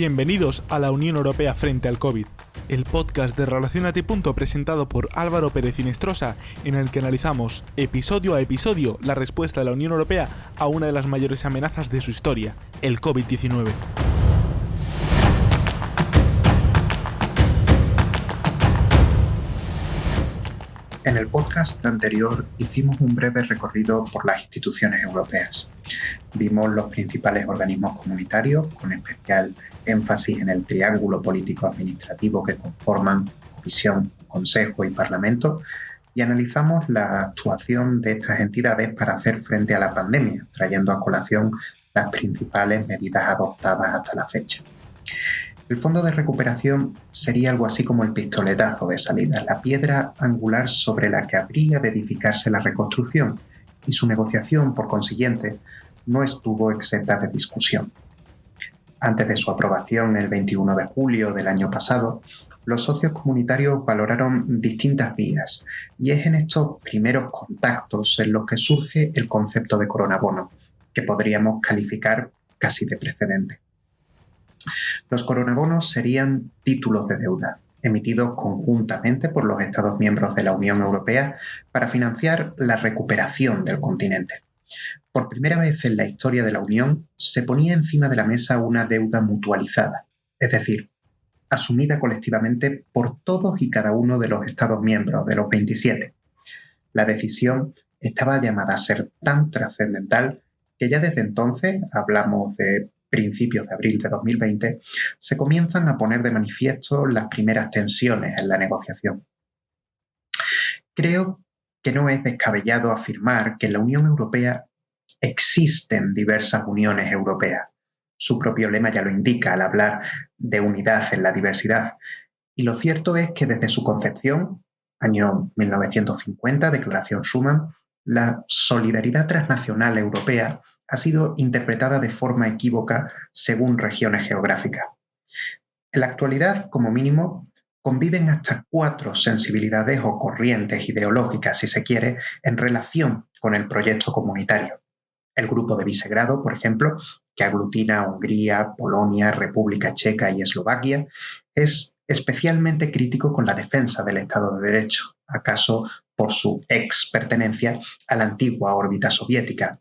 Bienvenidos a la Unión Europea frente al COVID, el podcast de Relacionate. Presentado por Álvaro Pérez Inestrosa, en el que analizamos episodio a episodio la respuesta de la Unión Europea a una de las mayores amenazas de su historia, el COVID-19. En el podcast anterior hicimos un breve recorrido por las instituciones europeas. Vimos los principales organismos comunitarios, con especial énfasis en el triángulo político-administrativo que conforman Comisión, Consejo y Parlamento, y analizamos la actuación de estas entidades para hacer frente a la pandemia, trayendo a colación las principales medidas adoptadas hasta la fecha. El fondo de recuperación sería algo así como el pistoletazo de salida, la piedra angular sobre la que habría de edificarse la reconstrucción, y su negociación, por consiguiente, no estuvo exenta de discusión. Antes de su aprobación el 21 de julio del año pasado, los socios comunitarios valoraron distintas vías, y es en estos primeros contactos en los que surge el concepto de coronabono, que podríamos calificar casi de precedente. Los coronabonos serían títulos de deuda, emitidos conjuntamente por los Estados miembros de la Unión Europea para financiar la recuperación del continente. Por primera vez en la historia de la Unión se ponía encima de la mesa una deuda mutualizada, es decir, asumida colectivamente por todos y cada uno de los Estados miembros, de los 27. La decisión estaba llamada a ser tan trascendental que ya desde entonces, hablamos de principios de abril de 2020, se comienzan a poner de manifiesto las primeras tensiones en la negociación. Creo que no es descabellado afirmar que en la Unión Europea existen diversas uniones europeas. Su propio lema ya lo indica al hablar de unidad en la diversidad. Y lo cierto es que desde su concepción, año 1950, Declaración Schuman, la solidaridad transnacional europea ha sido interpretada de forma equívoca según regiones geográficas. En la actualidad, como mínimo, conviven hasta 4 sensibilidades o corrientes ideológicas, si se quiere, en relación con el proyecto comunitario. El Grupo de Visegrado, por ejemplo, que aglutina a Hungría, Polonia, República Checa y Eslovaquia, es especialmente crítico con la defensa del Estado de Derecho, acaso por su pertenencia a la antigua órbita soviética.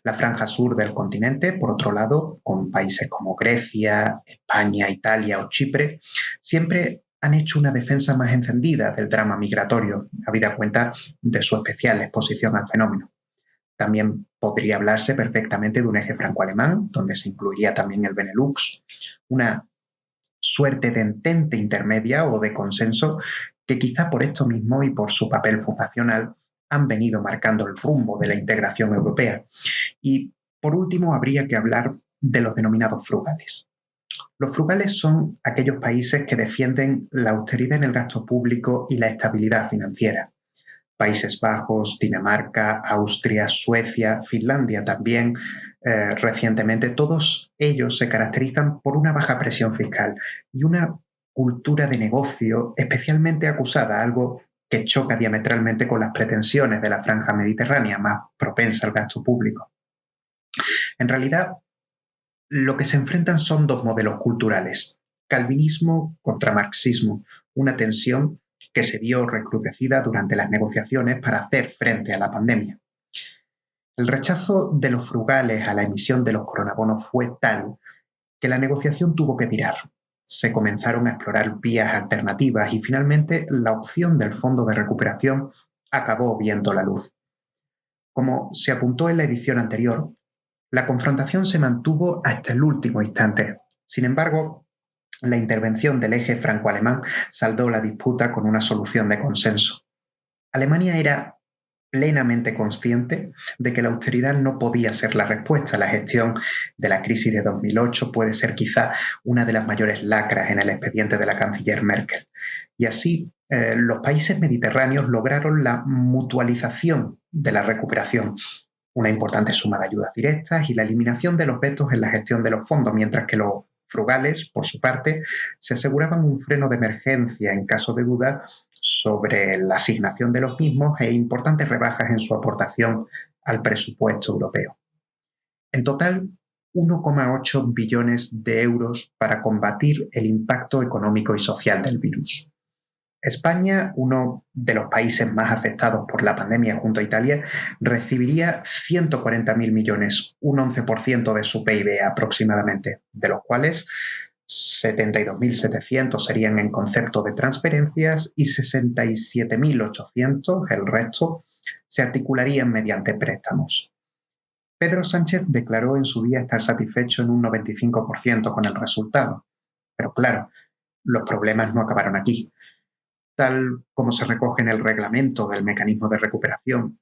La franja sur del continente, por otro lado, con países como Grecia, España, Italia o Chipre, siempre han hecho una defensa más encendida del drama migratorio, habida cuenta de su especial exposición al fenómeno. También podría hablarse perfectamente de un eje franco-alemán, donde se incluiría también el Benelux, una suerte de entente intermedia o de consenso que quizá por esto mismo y por su papel fundacional han venido marcando el rumbo de la integración europea. Y por último habría que hablar de los denominados frugales. Los frugales son aquellos países que defienden la austeridad en el gasto público y la estabilidad financiera. Países Bajos, Dinamarca, Austria, Suecia, Finlandia también, recientemente, todos ellos se caracterizan por una baja presión fiscal y una cultura de negocio especialmente acusada, algo que choca diametralmente con las pretensiones de la franja mediterránea, más propensa al gasto público. En realidad, lo que se enfrentan son 2 modelos culturales: calvinismo contra marxismo, una tensión que se vio recrudecida durante las negociaciones para hacer frente a la pandemia. El rechazo de los frugales a la emisión de los coronabonos fue tal que la negociación tuvo que virar. Se comenzaron a explorar vías alternativas y finalmente la opción del fondo de recuperación acabó viendo la luz. Como se apuntó en la edición anterior, la confrontación se mantuvo hasta el último instante. Sin embargo, la intervención del eje franco-alemán saldó la disputa con una solución de consenso. Alemania era plenamente consciente de que la austeridad no podía ser la respuesta. La gestión de la crisis de 2008 puede ser quizá una de las mayores lacras en el expediente de la canciller Merkel. Y así, los países mediterráneos lograron la mutualización de la recuperación, una importante suma de ayudas directas y la eliminación de los vetos en la gestión de los fondos, mientras que los frugales, por su parte, se aseguraban un freno de emergencia en caso de duda sobre la asignación de los mismos e importantes rebajas en su aportación al presupuesto europeo. En total, 1,8 billones de euros para combatir el impacto económico y social del virus. España, uno de los países más afectados por la pandemia junto a Italia, recibiría 140.000 millones, un 11% de su PIB aproximadamente, de los cuales 72.700 serían en concepto de transferencias y 67.800, el resto, se articularían mediante préstamos. Pedro Sánchez declaró en su día estar satisfecho en un 95% con el resultado, pero claro, los problemas no acabaron aquí. Tal como se recoge en el reglamento del mecanismo de recuperación,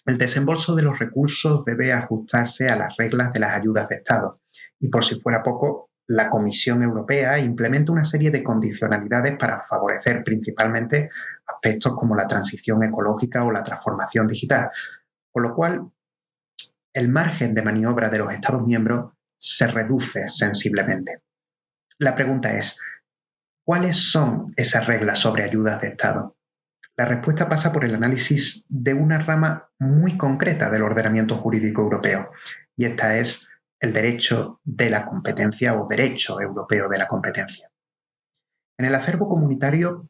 el desembolso de los recursos debe ajustarse a las reglas de las ayudas de Estado. Y por si fuera poco, la Comisión Europea implementa una serie de condicionalidades para favorecer principalmente aspectos como la transición ecológica o la transformación digital, con lo cual el margen de maniobra de los Estados miembros se reduce sensiblemente. La pregunta es, ¿cuáles son esas reglas sobre ayudas de Estado? La respuesta pasa por el análisis de una rama muy concreta del ordenamiento jurídico europeo, y esta es el derecho de la competencia o derecho europeo de la competencia. En el acervo comunitario,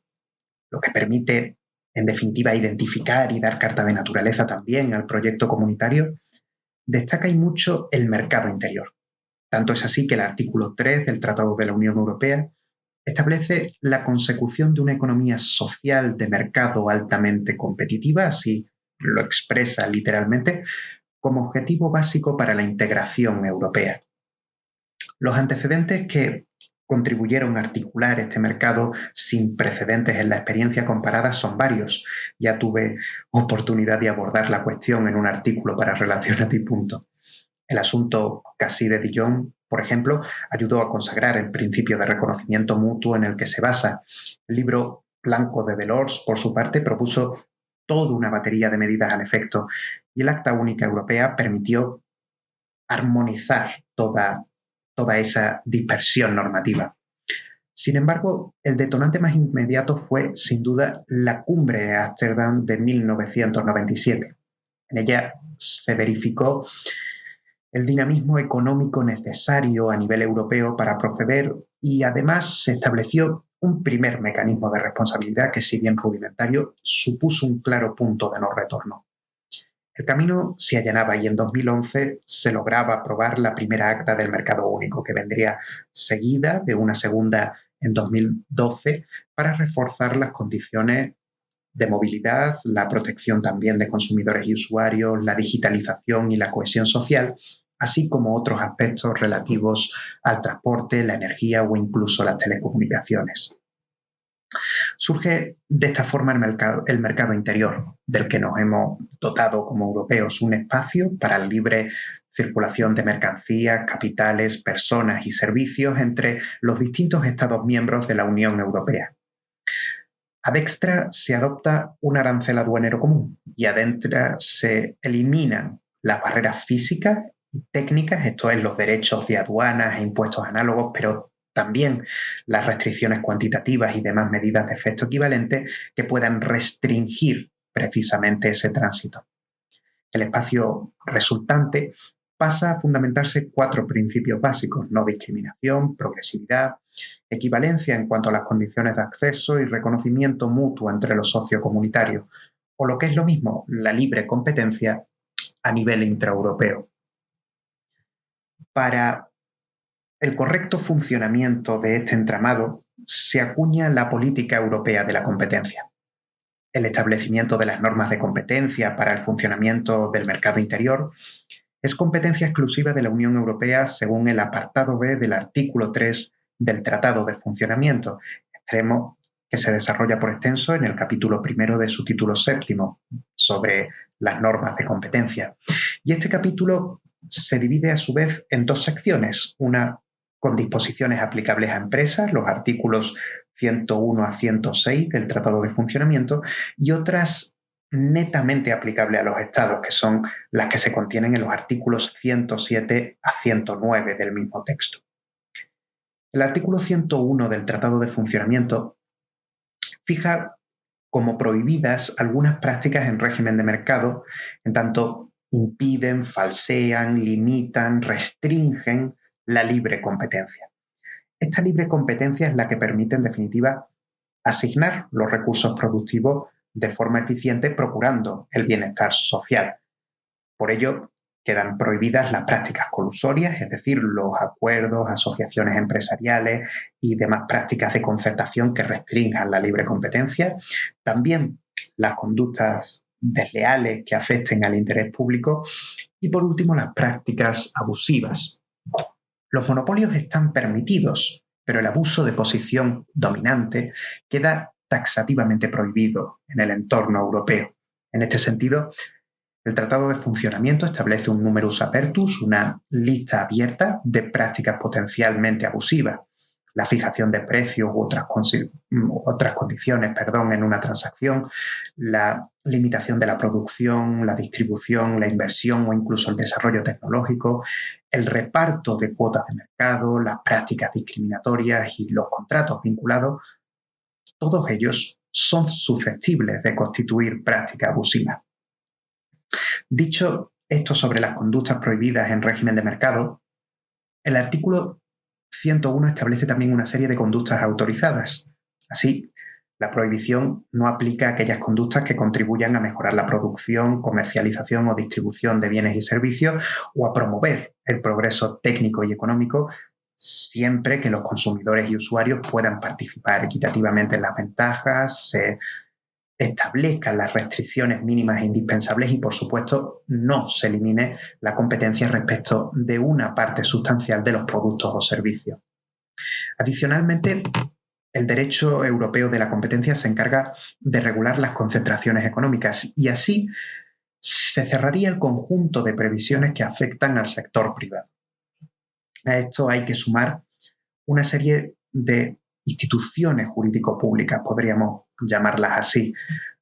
lo que permite, en definitiva, identificar y dar carta de naturaleza también al proyecto comunitario, destaca y mucho el mercado interior. Tanto es así que el artículo 3 del Tratado de la Unión Europea establece la consecución de una economía social de mercado altamente competitiva, así lo expresa literalmente, como objetivo básico para la integración europea. Los antecedentes que contribuyeron a articular este mercado sin precedentes en la experiencia comparada son varios. Ya tuve oportunidad de abordar la cuestión en un artículo para Relacionate y Punto. El asunto Cassis de Dijon, por ejemplo, ayudó a consagrar el principio de reconocimiento mutuo en el que se basa. El libro blanco de Delors, por su parte, propuso toda una batería de medidas al efecto y el Acta Única Europea permitió armonizar toda esa dispersión normativa. Sin embargo, el detonante más inmediato fue, sin duda, la Cumbre de Ámsterdam de 1997. En ella se verificó el dinamismo económico necesario a nivel europeo para proceder y además se estableció un primer mecanismo de responsabilidad que, si bien rudimentario, supuso un claro punto de no retorno. El camino se allanaba y en 2011 se lograba aprobar la primera acta del mercado único, que vendría seguida de una segunda en 2012 para reforzar las condiciones de movilidad, la protección también de consumidores y usuarios, la digitalización y la cohesión social, así como otros aspectos relativos al transporte, la energía o incluso las telecomunicaciones. Surge de esta forma el mercado interior, del que nos hemos dotado como europeos, un espacio para la libre circulación de mercancías, capitales, personas y servicios entre los distintos Estados miembros de la Unión Europea. Ad extra se adopta un arancel aduanero común y adentro se eliminan las barreras físicas y técnicas, esto es, los derechos de aduanas e impuestos análogos, pero también las restricciones cuantitativas y demás medidas de efecto equivalente que puedan restringir precisamente ese tránsito. El espacio resultante pasa a fundamentarse 4 principios básicos: no discriminación, progresividad, equivalencia en cuanto a las condiciones de acceso y reconocimiento mutuo entre los socios comunitarios, o lo que es lo mismo, la libre competencia a nivel intraeuropeo. Para el correcto funcionamiento de este entramado se acuña la política europea de la competencia. El establecimiento de las normas de competencia para el funcionamiento del mercado interior es competencia exclusiva de la Unión Europea según el apartado B del artículo 3 del Tratado de Funcionamiento, extremo que se desarrolla por extenso en el capítulo 1 de su título 7 sobre las normas de competencia. Y este capítulo se divide a su vez en 2 secciones, una con disposiciones aplicables a empresas, los artículos 101 a 106 del Tratado de Funcionamiento, y otras netamente aplicables a los Estados, que son las que se contienen en los artículos 107 a 109 del mismo texto. El artículo 101 del Tratado de Funcionamiento fija como prohibidas algunas prácticas en régimen de mercado, en tanto impiden, falsean, limitan, restringen la libre competencia. Esta libre competencia es la que permite, en definitiva, asignar los recursos productivos de forma eficiente, procurando el bienestar social. Por ello, quedan prohibidas las prácticas colusorias, es decir, los acuerdos, asociaciones empresariales y demás prácticas de concertación que restrinjan la libre competencia. También las conductas desleales que afecten al interés público y, por último, las prácticas abusivas. Los monopolios están permitidos, pero el abuso de posición dominante queda taxativamente prohibido en el entorno europeo. En este sentido, el Tratado de Funcionamiento establece un numerus apertus, una lista abierta de prácticas potencialmente abusivas, la fijación de precios u otras condiciones en una transacción, la limitación de la producción, la distribución, la inversión o incluso el desarrollo tecnológico, el reparto de cuotas de mercado, las prácticas discriminatorias y los contratos vinculados, todos ellos son susceptibles de constituir prácticas abusivas. Dicho esto sobre las conductas prohibidas en régimen de mercado, el artículo 101 establece también una serie de conductas autorizadas. Así, la prohibición no aplica a aquellas conductas que contribuyan a mejorar la producción, comercialización o distribución de bienes y servicios o a promover el progreso técnico y económico, siempre que los consumidores y usuarios puedan participar equitativamente en las ventajas, se establezcan las restricciones mínimas e indispensables y, por supuesto, no se elimine la competencia respecto de una parte sustancial de los productos o servicios. Adicionalmente, el derecho europeo de la competencia se encarga de regular las concentraciones económicas y así se cerraría el conjunto de previsiones que afectan al sector privado. A esto hay que sumar una serie de instituciones jurídico-públicas, podríamos llamarlas así.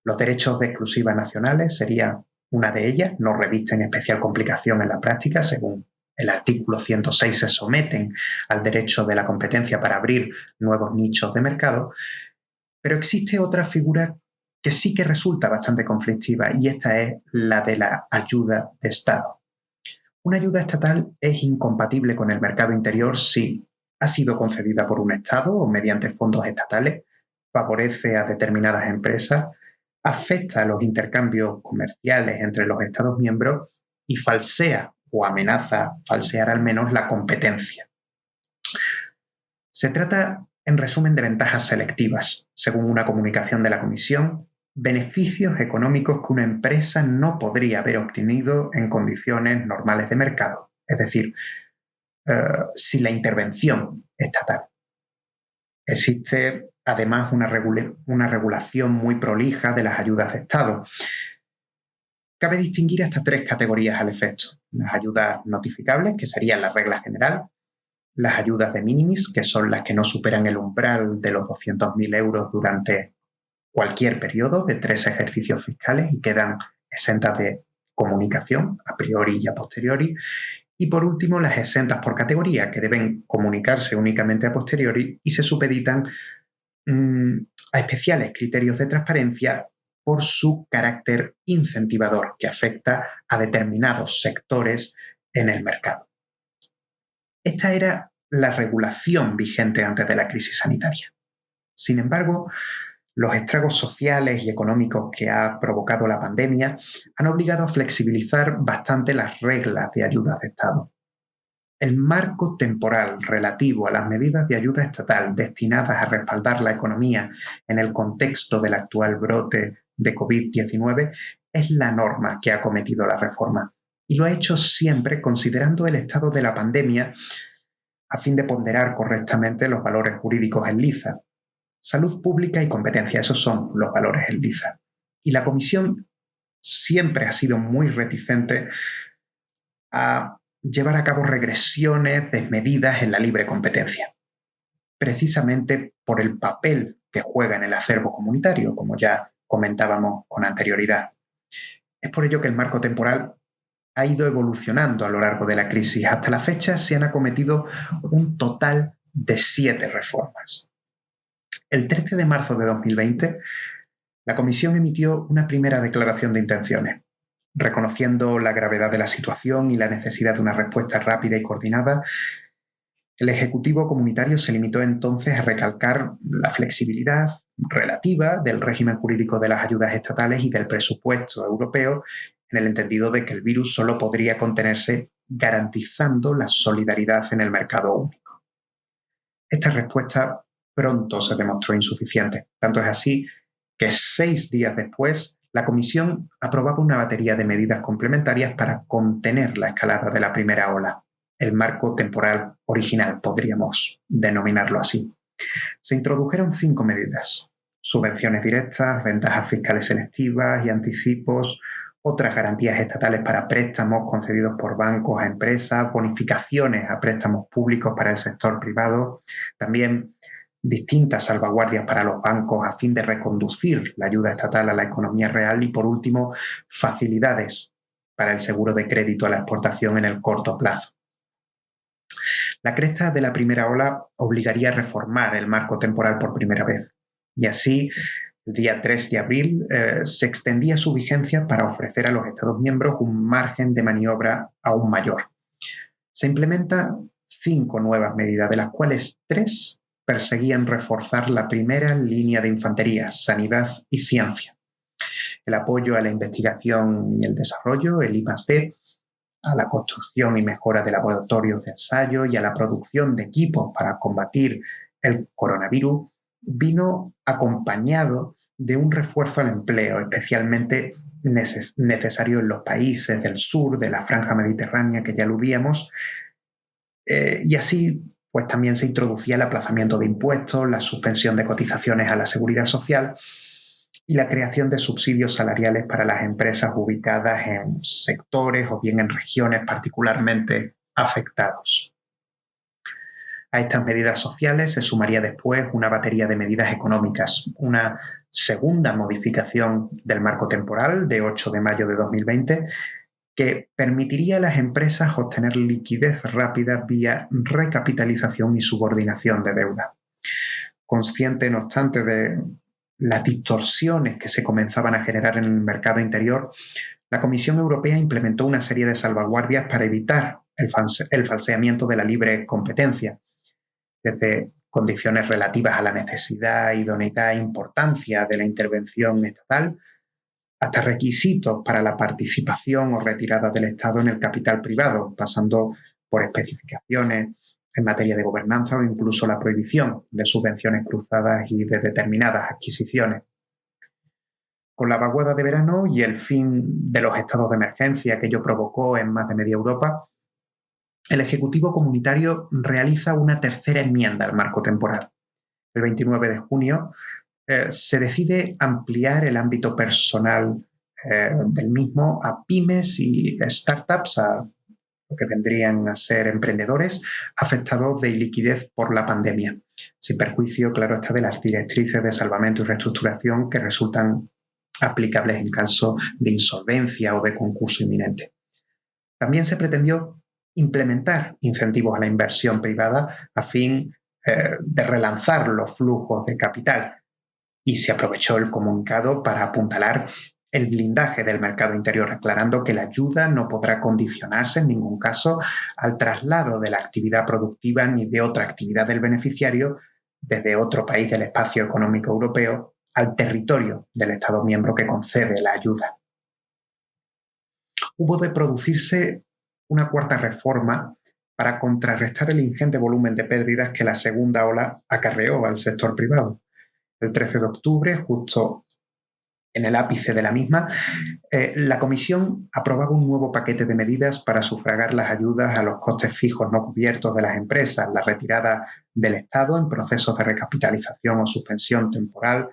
Los derechos de exclusiva nacionales sería una de ellas, no revisten especial complicación en la práctica, según el artículo 106 se someten al derecho de la competencia para abrir nuevos nichos de mercado, pero existe otra figura que sí que resulta bastante conflictiva y esta es la de la ayuda de Estado. Una ayuda estatal es incompatible con el mercado interior si ha sido concedida por un Estado o mediante fondos estatales, favorece a determinadas empresas, afecta a los intercambios comerciales entre los Estados miembros y falsea o amenaza falsear al menos la competencia. Se trata, en resumen, de ventajas selectivas, según una comunicación de la Comisión, beneficios económicos que una empresa no podría haber obtenido en condiciones normales de mercado, es decir, sin la intervención estatal. Existe además una regulación muy prolija de las ayudas de Estado. Cabe distinguir hasta tres categorías al efecto: las ayudas notificables, que serían la regla general, las ayudas de minimis, que son las que no superan el umbral de los 200.000 euros durante cualquier periodo de 3 ejercicios fiscales y quedan exentas de comunicación a priori y a posteriori. Y por último, las exentas por categoría, que deben comunicarse únicamente a posteriori y se supeditan a especiales criterios de transparencia por su carácter incentivador, que afecta a determinados sectores en el mercado. Esta era la regulación vigente antes de la crisis sanitaria. Sin embargo, los estragos sociales y económicos que ha provocado la pandemia han obligado a flexibilizar bastante las reglas de ayudas de Estado. El marco temporal relativo a las medidas de ayuda estatal destinadas a respaldar la economía en el contexto del actual brote de COVID-19 es la norma que ha cometido la reforma y lo ha hecho siempre considerando el estado de la pandemia a fin de ponderar correctamente los valores jurídicos en liza. Salud pública y competencia, esos son los valores en liza. Y la Comisión siempre ha sido muy reticente a llevar a cabo regresiones desmedidas en la libre competencia, precisamente por el papel que juega en el acervo comunitario, como ya comentábamos con anterioridad. Es por ello que el marco temporal ha ido evolucionando a lo largo de la crisis. Hasta la fecha se han acometido un total de 7 reformas. El 13 de marzo de 2020, la Comisión emitió una primera declaración de intenciones. Reconociendo la gravedad de la situación y la necesidad de una respuesta rápida y coordinada, el Ejecutivo comunitario se limitó entonces a recalcar la flexibilidad relativa del régimen jurídico de las ayudas estatales y del presupuesto europeo, en el entendido de que el virus solo podría contenerse garantizando la solidaridad en el mercado único. Esta respuesta pronto se demostró insuficiente. Tanto es así que 6 días después, la Comisión aprobaba una batería de medidas complementarias para contener la escalada de la primera ola. El marco temporal original, podríamos denominarlo así. Se introdujeron 5 medidas: subvenciones directas, ventajas fiscales selectivas y anticipos, otras garantías estatales para préstamos concedidos por bancos a empresas, bonificaciones a préstamos públicos para el sector privado, también distintas salvaguardias para los bancos a fin de reconducir la ayuda estatal a la economía real y, por último, facilidades para el seguro de crédito a la exportación en el corto plazo. La cresta de la primera ola obligaría a reformar el marco temporal por primera vez, y así, el día 3 de abril, se extendía su vigencia para ofrecer a los Estados miembros un margen de maniobra aún mayor. Se implementan 5 nuevas medidas, de las cuales 3 perseguían reforzar la primera línea de infantería, sanidad y ciencia. El apoyo a la investigación y el desarrollo, el I+D, a la construcción y mejora de laboratorios de ensayo y a la producción de equipos para combatir el coronavirus, vino acompañado de un refuerzo al empleo, especialmente necesario en los países del sur, de la franja mediterránea que ya aludíamos, y así pues también se introducía el aplazamiento de impuestos, la suspensión de cotizaciones a la seguridad social y la creación de subsidios salariales para las empresas ubicadas en sectores o bien en regiones particularmente afectados. A estas medidas sociales se sumaría después una batería de medidas económicas, una segunda modificación del marco temporal de 8 de mayo de 2020, que permitiría a las empresas obtener liquidez rápida vía recapitalización y subordinación de deuda. Consciente, no obstante, de las distorsiones que se comenzaban a generar en el mercado interior, la Comisión Europea implementó una serie de salvaguardias para evitar el falseamiento de la libre competencia, desde condiciones relativas a la necesidad, idoneidad e importancia de la intervención estatal, hasta requisitos para la participación o retirada del Estado en el capital privado, pasando por especificaciones en materia de gobernanza o incluso la prohibición de subvenciones cruzadas y de determinadas adquisiciones. Con la vaguada de verano y el fin de los estados de emergencia que ello provocó en más de media Europa, el Ejecutivo comunitario realiza una tercera enmienda al marco temporal. El 29 de junio se decide ampliar el ámbito personal del mismo a pymes y startups, a lo que vendrían a ser emprendedores afectados de iliquidez por la pandemia, sin perjuicio, claro está, de las directrices de salvamento y reestructuración que resultan aplicables en caso de insolvencia o de concurso inminente. También se pretendió implementar incentivos a la inversión privada a fin de relanzar los flujos de capital, y se aprovechó el comunicado para apuntalar el blindaje del mercado interior, aclarando que la ayuda no podrá condicionarse en ningún caso al traslado de la actividad productiva ni de otra actividad del beneficiario desde otro país del espacio económico europeo al territorio del Estado miembro que concede la ayuda. Hubo de producirse una cuarta reforma para contrarrestar el ingente volumen de pérdidas que la segunda ola acarreó al sector privado. El 13 de octubre, justo en el ápice de la misma, la Comisión aprobaba un nuevo paquete de medidas para sufragar las ayudas a los costes fijos no cubiertos de las empresas, la retirada del Estado en procesos de recapitalización o suspensión temporal,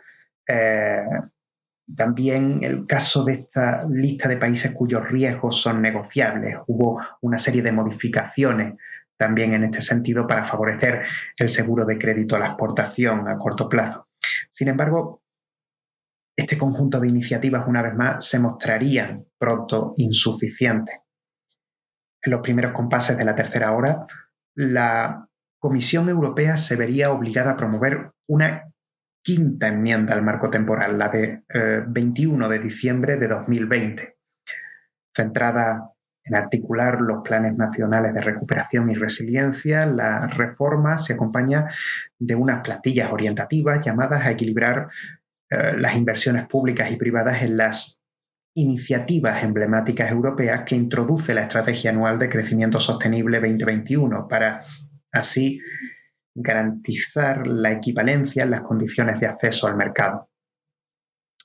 también el caso de esta lista de países cuyos riesgos son negociables. Hubo una serie de modificaciones también en este sentido para favorecer el seguro de crédito a la exportación a corto plazo. Sin embargo, este conjunto de iniciativas, una vez más, se mostrarían pronto insuficientes. En los primeros compases de la tercera hora, la Comisión Europea se vería obligada a promover una quinta enmienda al marco temporal, la de 21 de diciembre de 2020. centrada en articular los planes nacionales de recuperación y resiliencia. La reforma se acompaña de unas plantillas orientativas llamadas a equilibrar las inversiones públicas y privadas en las iniciativas emblemáticas europeas que introduce la Estrategia Anual de Crecimiento Sostenible 2021 para así garantizar la equivalencia en las condiciones de acceso al mercado.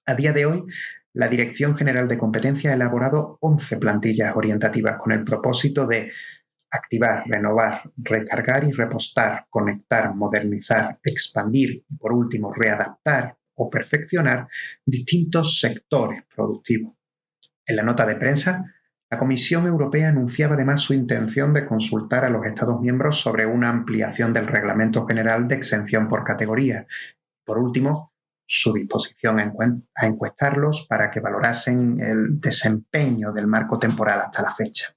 A día de hoy, la Dirección General de Competencia ha elaborado 11 plantillas orientativas con el propósito de activar, renovar, recargar y repostar, conectar, modernizar, expandir y, por último, readaptar o perfeccionar distintos sectores productivos. En la nota de prensa, la Comisión Europea anunciaba además su intención de consultar a los Estados miembros sobre una ampliación del Reglamento General de Exención por categoría. Por último, su disposición a encuestarlos para que valorasen el desempeño del marco temporal hasta la fecha.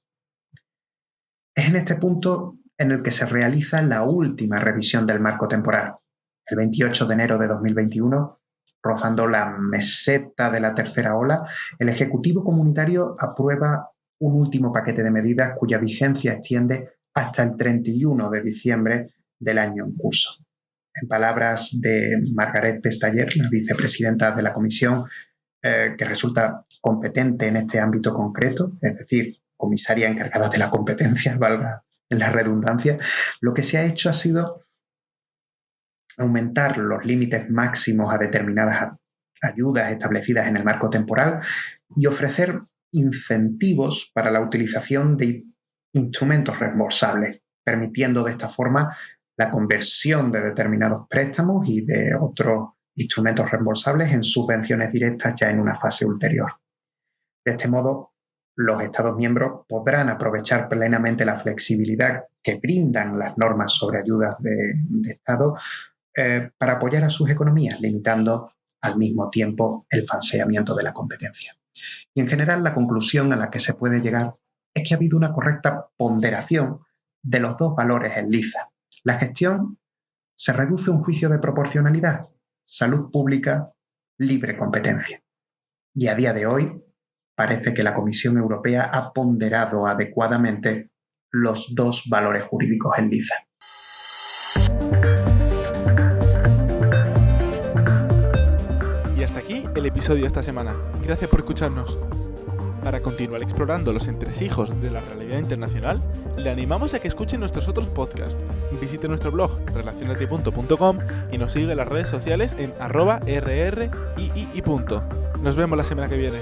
Es en este punto en el que se realiza la última revisión del marco temporal. El 28 de enero de 2021, rozando la meseta de la tercera ola, el Ejecutivo Comunitario aprueba un último paquete de medidas cuya vigencia extiende hasta el 31 de diciembre del año en curso. En palabras de Margrethe Vestager, la vicepresidenta de la Comisión, que resulta competente en este ámbito concreto, es decir, comisaria encargada de la competencia, valga la redundancia, lo que se ha hecho ha sido aumentar los límites máximos a determinadas ayudas establecidas en el marco temporal y ofrecer incentivos para la utilización de instrumentos reembolsables, permitiendo de esta forma la conversión de determinados préstamos y de otros instrumentos reembolsables en subvenciones directas ya en una fase ulterior. De este modo, los Estados miembros podrán aprovechar plenamente la flexibilidad que brindan las normas sobre ayudas de Estado para apoyar a sus economías, limitando al mismo tiempo el falseamiento de la competencia. Y en general, la conclusión a la que se puede llegar es que ha habido una correcta ponderación de los dos valores en liza. La gestión se reduce a un juicio de proporcionalidad, salud pública, libre competencia. Y a día de hoy parece que la Comisión Europea ha ponderado adecuadamente los dos valores jurídicos en liza. Y hasta aquí el episodio de esta semana. Gracias por escucharnos. Para continuar explorando los entresijos de la realidad internacional, le animamos a que escuche nuestros otros podcasts. Visite nuestro blog relacionate.com y nos siga en las redes sociales en @rrii. Nos vemos la semana que viene.